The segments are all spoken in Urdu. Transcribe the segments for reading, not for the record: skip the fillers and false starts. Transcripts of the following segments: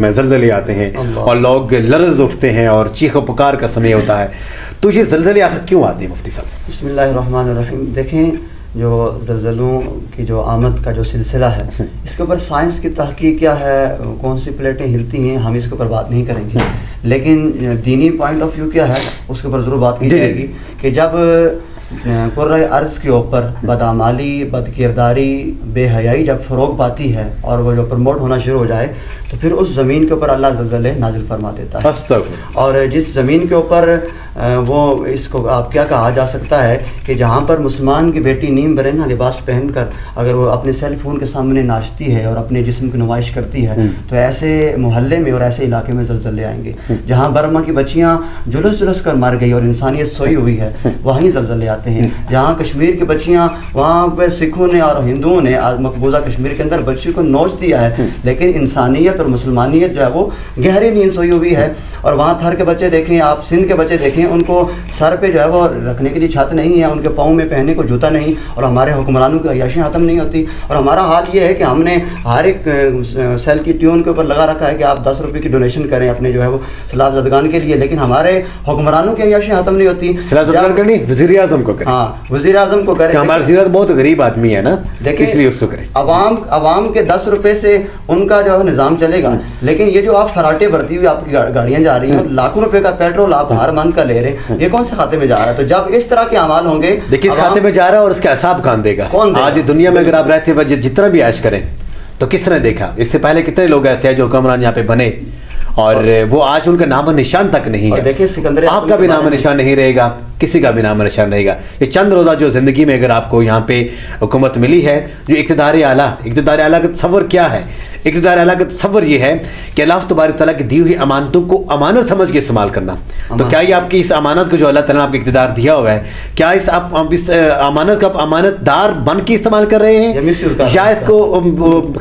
میں زلزلے آتے ہیں اور لوگ لرز اٹھتے ہیں اور چیخ و پکار کا سمے ہوتا ہے، تو یہ زلزلے آخر کیوں آتے ہیں مفتی صاحب؟ بسم اللہ الرحمن الرحیم. دیکھیں جو زلزلوں کی جو آمد کا جو سلسلہ ہے اس کے اوپر سائنس کی تحقیق کیا ہے، کون سی پلیٹیں ہلتی ہیں، ہم اس کے اوپر بات نہیں کریں گے، لیکن دینی پوائنٹ آف ویو کیا ہے اس کے اوپر ضرور بات کی جائے گی کہ جب کرۂ ارض کے اوپر بدعمالی، بد کرداری، بے حیائی جب فروغ پاتی ہے اور وہ جو پروموٹ ہونا شروع ہو جائے تو پھر اس زمین کے اوپر اللہ زلزلے نازل فرما دیتا ہے. اور جس زمین کے اوپر وہ اس کو آپ کیا کہا جا سکتا ہے کہ جہاں پر مسلمان کی بیٹی نیم برہنہ لباس پہن کر اگر وہ اپنے سیل فون کے سامنے ناچتی ہے اور اپنے جسم کی نمائش کرتی ہے تو ایسے محلے میں اور ایسے علاقے میں زلزلے آئیں گے. جہاں برما کی بچیاں جلس جلس کر مر گئی اور انسانیت سوئی ہوئی ہے وہیں زلزلے آتے ہیں. جہاں کشمیر کی بچیاں، وہاں پہ سکھوں نے اور ہندوؤں نے مقبوضہ کشمیر کے اندر بچی کو نوچ دیا ہے، لیکن انسانیت اور مسلمانیت جو ہے وہ گہری نیند سوئی ہوئی ہے. اور وہاں تھر کے بچے دیکھیں، آپ سندھ کے بچے دیکھیں، ان کو سر پہ جو ہے وہ رکھنے کے لیے چھت نہیں ہے، ان کے پاؤں میں پہننے کو جوتا نہیں، اور ہمارے حکمرانوں کی عیاشیاں ختم نہیں ہوتی. اور ہمارا حال یہ ہے کہ ہم نے ہر ایک سیل کی ٹیون کے اوپر لگا رکھا ہے کہ آپ 10 روپے کی ڈونیشن کریں اپنے جو ہے وہ سیلاب زدگان کے لیے، لیکن ہمارے حکمرانوں کی عیاشیاں ختم نہیں ہوتی. سیلاب زدگان کرنی وزیر اعظم کو کریں. ہاں وزیر اعظم کو کریں. ہمارے وزیر اعظم بہت غریب آدمی ہے نا، اس لیے اس کو کریں. عوام کے 10 روپے سے ان کا جو ہے نظام چلے گا، لیکن یہ جو آپ فراٹے بھرتی ہوئی آپ کی گاڑیاں جا رہی ہیں، لاکھوں روپے کا پیٹرول آپ ہر منتھ کا لے رہے ہیں، یہ کون سے کھاتے میں جا رہا ہے؟ تو جب اس طرح کے اعمال ہوں گے، دیکھیں اس کھاتے میں جا رہا ہے اور اس کا حساب کون دے گا؟ آج دنیا میں اگر آپ رہتے ہوئے جتنا بھی عیش کریں تو کس نے دیکھا؟ اس سے پہلے کتنے لوگ ایسے ہیں جو حکمران یہاں پہ بنے اور وہ آج ان کا نام و نشان تک نہیں ہے. دیکھیں سکندر آپ کا بھی نام و نشان نہیں رہے گا، کسی کا بھی نام و نشان رہے گا. یہ چند روزہ جو زندگی میں اگر آپ کو یہاں پہ حکومت ملی ہے، جو اقتدار اعلیٰ کا تصور کیا ہے؟ اقتدار اعلیٰ کا تصور یہ ہے کہ اللہ تبارک تعالیٰ کی دی ہوئی امانتوں کو امانت سمجھ کے استعمال کرنا. تو کیا یہ آپ کی اس امانت کو جو اللہ تعالیٰ نے آپ کو اقتدار دیا ہوا ہے، کیا اس امانت کو آپ امانت دار بن کے استعمال کر رہے ہیں یا اس کو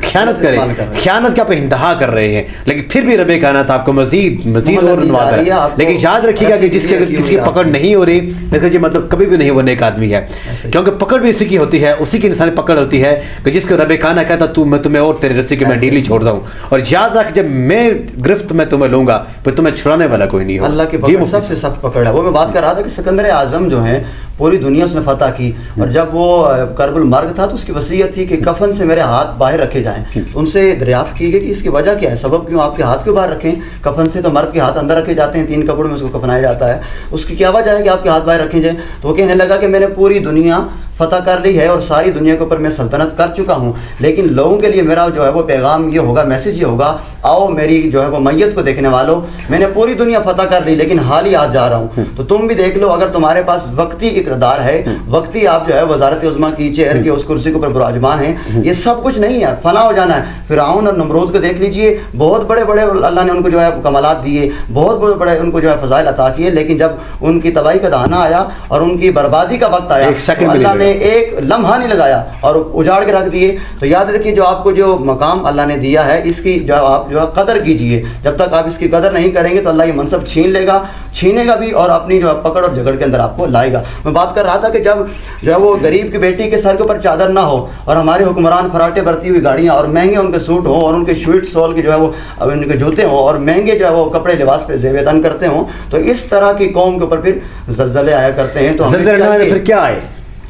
خیانت کا آپ انتہا کر رہے ہیں؟ لیکن پھر بھی رب کائنات آپ کو مزید اور نواز رہا ہے. لیکن یاد رکھیے گا کہ جس کے کسی کی پکڑ نہیں ہو رہی، اس کا یہ مطلب کبھی بھی نہیں وہ نیک آدمی ہے، کیونکہ پکڑ بھی اسی کی ہوتی ہے، اسی کی انسانی پکڑ ہوتی ہے کہ جس کو رب کائنات کہتا تو میں تمہیں اور تیرے رسی کو میں ڈیلی چھوڑ دوں. اور یاد رکھ جب میں گرفت میں تمہیں لوں گا پھر تمہیں چھڑانے والا کوئی نہیں ہوگا. اللہ کی پکڑ سب سے سخت پکڑ ہے. وہ میں بات کر رہا تھا کہ سکندر اعظم جو ہیں پوری دنیا اس نے فتح کی، اور جب وہ کرب المرگ تھا تو اس کی وصیت تھی کہ کفن سے میرے ہاتھ باہر رکھے جائیں. ان سے دریافت کی گئی کہ اس کی وجہ کیا ہے، سبب کیوں آپ کے ہاتھ کیوں باہر رکھیں؟ کفن سے تو مرد کے ہاتھ اندر رکھے جاتے ہیں، 3 کپڑوں میں اس کو کفنایا جاتا ہے، اس کی کیا وجہ ہے کہ آپ کے ہاتھ باہر رکھے جائیں؟ تو وہ کہنے لگا کہ میں نے پوری دنیا فتح کر لی ہے اور ساری دنیا کے اوپر میں سلطنت کر چکا ہوں، لیکن لوگوں کے لیے میرا جو ہے وہ پیغام یہ ہوگا، میسج یہ ہوگا، آؤ میری جو ہے وہ میت کو دیکھنے والوں، میں نے پوری دنیا فتح کر لی لیکن حال ہی آج جا رہا ہوں. تو تم بھی دیکھ لو، اگر تمہارے پاس وقتی اقتدار ہے، وقتی آپ جو ہے وزارت عظمیٰ کی چیئر کی اس کرسی کے اوپر براجمان ہیں، یہ سب کچھ نہیں ہے، فنا ہو جانا ہے. فرعون اور نمرود کو دیکھ لیجئے، بہت بڑے اللہ نے ان کو جو ہے کمالات دیے، بہت بڑے ان کو جو ہے فضائل عطا کیے، لیکن جب ان کی تباہی کا دہانا آیا اور ان کی بربادی کا وقت آیا تو اللہ نے ایک لمحہ نہیں لگایا اور اجاڑ کے رکھ دیے. تو یاد رکھیے جو آپ کو جو مقام اللہ نے دیا ہے اس کی جو آپ جو ہے قدر کیجئے. جب تک آپ اس کی قدر نہیں کریں گے تو اللہ یہ منصب چھینے گا بھی اور اپنی جو ہے پکڑ اور جھگڑ کے اندر آپ کو لائے گا. میں بات کر رہا تھا کہ جب جو ہے وہ غریب کی بیٹی کے سر کے اوپر چادر نہ ہو اور ہمارے حکمران فراٹے بھرتی ہوئی گاڑیاں اور مہنگے ان کے سوٹ ہوں اور ان کے شویٹ سول کے جو ہے وہ ان کے جوتے ہوں اور مہنگے جو ہے وہ کپڑے لباس پہ زیب تن کرتے ہوں، تو اس طرح کی قوم کے اوپر پھر زلزلے آیا کرتے ہیں. تو پھر کیا آئے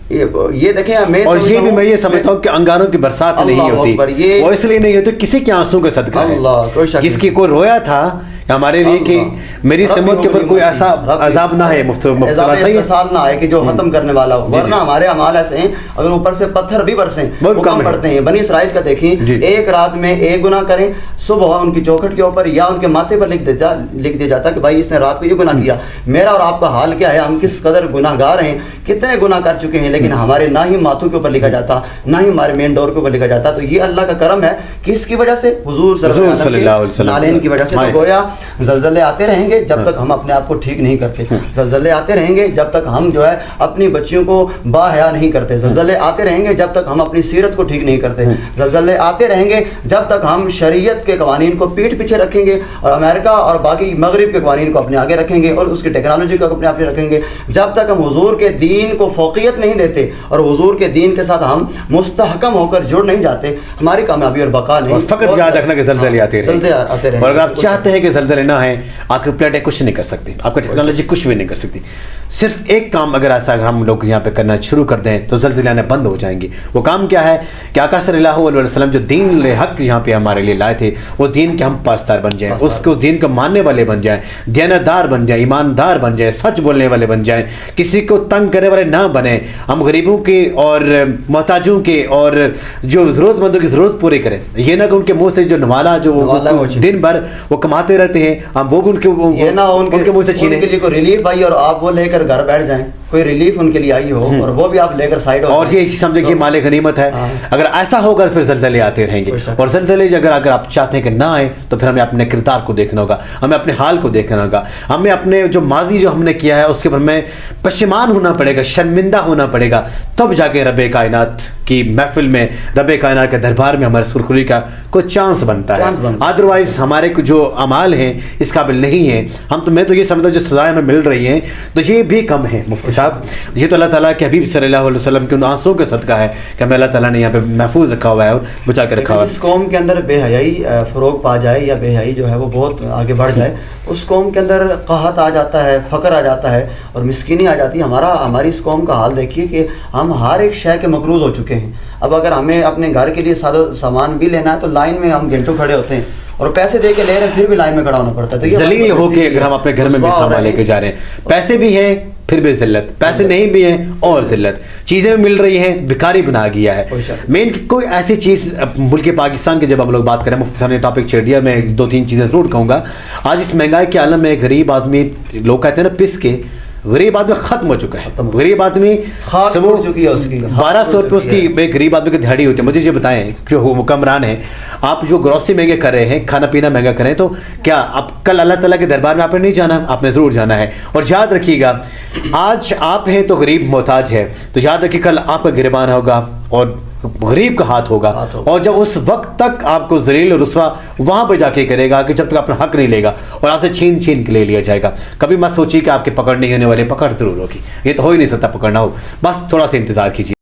یہ دیکھیں، اور یہ بھی میں یہ سمجھتا ہوں کہ انگاروں کی برسات نہیں ہوتی، وہ اس لیے نہیں ہوتی کسی کے آنسوں کے صدقہ ہے. کس کی کوئی رویا تھا ہمارے لیے کہ میری سمت کے اوپر کوئی ایسا عذاب نہ ہے، اتصال نہ آئے کہ جو ختم کرنے والا ہو. ورنہ ہمارے اعمال ایسے ہیں اگر اوپر سے پتھر بھی برسیں وہ کم پڑتے ہیں. بنی اسرائیل کا دیکھیں، ایک رات میں ایک گناہ کریں، صبح ان کی چوکھٹ کے اوپر یا ان کے ماتھے پر لکھ دیا جاتا کہ بھائی اس نے رات کو یہ گناہ کیا. میرا اور آپ کا حال کیا ہے؟ ہم کس قدر گناہ گار ہیں، کتنے گناہ کر چکے ہیں، لیکن ہمارے نہ ہی ماتھوں کے اوپر لکھا جاتا، نہ ہی ہمارے مین ڈور کے اوپر لکھا جاتا. تو یہ اللہ کا کرم ہے، کس کی وجہ سے؟ حضور صلی اللہ علیہ وسلم کی وجہ سے. تو گویا زلزلے آتے رہیں گے جب تک ہم اپنے آپ کو ٹھیک نہیں کرتے، زلزلے آتے رہیں گے جب تک ہم جو ہے اپنی بچیوں کو باحیا نہیں کرتے، زلزلے آتے رہیں گے جب تک ہم اپنی سیرت کو ٹھیک نہیں کرتے، زلزلے آتے رہیں گے جب تک ہم شریعت کے قوانین کو پیٹھ پیچھے رکھیں گے اور امریکہ اور باقی مغرب کے قوانین کو اپنے آگے رکھیں گے اور اس کی ٹیکنالوجی کو اپنے آگے رکھیں گے، جب تک ہم حضور کے دین کو فوقیت نہیں دیتے اور حضور کے دین کے ساتھ ہم مستحکم ہو کر جڑ نہیں جاتے، ہماری کامیابی اور بقا نہیں۔ اور فقط یاد رکھنا کہ زلزلے آتے رہیں، اور اگر آپ چاہتے ہیں کہ زلزلے نہ ہیں، آپ کی پلیٹیں کچھ نہیں کر سکتی، آپ کی ٹیکنالوجی کچھ بھی نہیں کر سکتی۔ صرف ایک کام اگر ایسا اگر ہم لوگ یہاں پہ کرنا شروع کر دیں تو زلزلے آنے بند ہو جائیں گے۔ وہ کام کیا ہے کہ آقا صلی اللہ علیہ وسلم جو دین حق یہاں پہ ہمارے لیے لائے تھے، وہ دین کے ہم پاسدار بن جائیں، اس کو دین کو ماننے والے بن جائیں، دیانتدار بن جائیں، ایماندار بن جائیں، سچ بولنے والے بن جائیں، کسی کو تنگ کرنے والے نہ بنیں، ہم غریبوں کے اور محتاجوں کے اور جو ضرورت مندوں کی ضرورت پوری کریں۔ یہ نہ کہ ان کے منہ سے جو نوالا جو دن بھر وہ کماتے رہتے ہیں، ہم وہ ان کے منہ سے چھینے، ان کے لیے کوئی ریلیف آئی اور آپ وہ لے کر گھر بیٹھ جائیں، کوئی ریلیف ان کے لیے آئی ہو اور وہ بھی آپ لے کر سائڈ ہو، اور یہ سمجھے کہ مال غنیمت ہے۔ اگر ایسا ہوگا پھر زلزلے آتے رہیں گے، اور زلزلے اگر آپ چاہتے ہیں کہ نہ آئے تو پھر ہمیں اپنے کردار کو دیکھنا ہوگا، ہمیں اپنے حال کو دیکھنا ہوگا، ہمیں اپنے جو ماضی جو ہم نے کیا ہے اس کے اوپر میں پشیمان ہونا پڑے گا، شرمندہ ہونا پڑے گا، تب جا کے رب کائنات کی محفل میں، رب کائنات کے دربار میں ہمارے سرخروئی کا کوئی چانس بنتا ہے۔ ادروائز ہمارے جو اعمال ہیں اس قابل نہیں ہیں، میں تو یہ سمجھتا ہوں جو سزائیں ہمیں مل رہی ہیں تو یہ بھی کم ہے مفتی صاحب۔ یہ تو اللہ تعالیٰ کے حبیب صلی اللہ علیہ وسلم کے ان آنسوں کا صدقہ ہے کہ ہمیں اللہ تعالیٰ نے یہاں پہ محفوظ رکھا ہوا ہے اور بچا کے رکھا ہوا ہے۔ اس قوم کے اندر بے حیائی فروغ پا جائے یا بے حیائی جو ہے وہ بہت آگے بڑھ جائے، اس قوم کے اندر قحط آ جاتا ہے، فقر آ جاتا ہے اور مسکینی آ جاتی ہے۔ ہماری اس قوم کا حال دیکھیے کہ ہم ہر ایک شے کے مقروض ہو چکے ہیں۔ اب اگر ہمیں اپنے گھر کے لیے سامان بھی لینا ہے تو لائن میں ہم گھنٹوں کھڑے ہوتے ہیں اور پیسے دے کے لے رہے ہیں پھر بھی لائن میں کھڑا ہونا پڑتا ہے۔ ذلیل ہو کے اگر ہم اپنے گھر میں بھی سامان لے کے جا رہے ہیں، پیسے بھی ہیں پھر بھی ذلت، پیسے نہیں بھی ہیں اور ذلت، چیزیں بھی مل رہی ہیں، بھکاری بنا گیا ہے۔ مین کوئی ایسی چیز ملک پاکستان کی جب ہم لوگ بات کریں، مفتی صاحب نے ٹاپک چھیڑ دیا، میں 2-3 چیزیں ضرور کہوں گا۔ آج اس مہنگائی کے عالم میں غریب آدمی، لوگ کہتے ہیں نا پس کے، غریب آدمی ختم ہو چکا ہے، غریب آدمی 1200 روپے اس کی ایک غریب آدمی کی دہاڑی ہوتی ہے۔ مجھے یہ بتائیں جو حکمران ہیں، آپ جو گروسری مہنگے کر رہے ہیں، کھانا پینا مہنگا کر رہے ہیں، تو کیا اب کل اللہ تعالیٰ کے دربار میں آپ نے نہیں جانا؟ آپ نے ضرور جانا ہے۔ اور یاد رکھیے گا، آج آپ ہیں تو غریب محتاج ہے، تو یاد رکھیے کل آپ کا گریبان ہوگا اور غریب کا ہاتھ ہوگا، اور جب اس وقت تک آپ کو ذلیل و رسوا وہاں پہ جا کے کرے گا کہ جب تک اپنا حق نہیں لے گا اور آپ سے چھین چھین کے لے لیا جائے گا۔ کبھی مت سوچیے کہ آپ کے پکڑ نہیں ہونے والے، پکڑ ضرور ہوگی، یہ تو ہو ہی نہیں سکتا پکڑنا ہو، بس تھوڑا سا انتظار کیجیے۔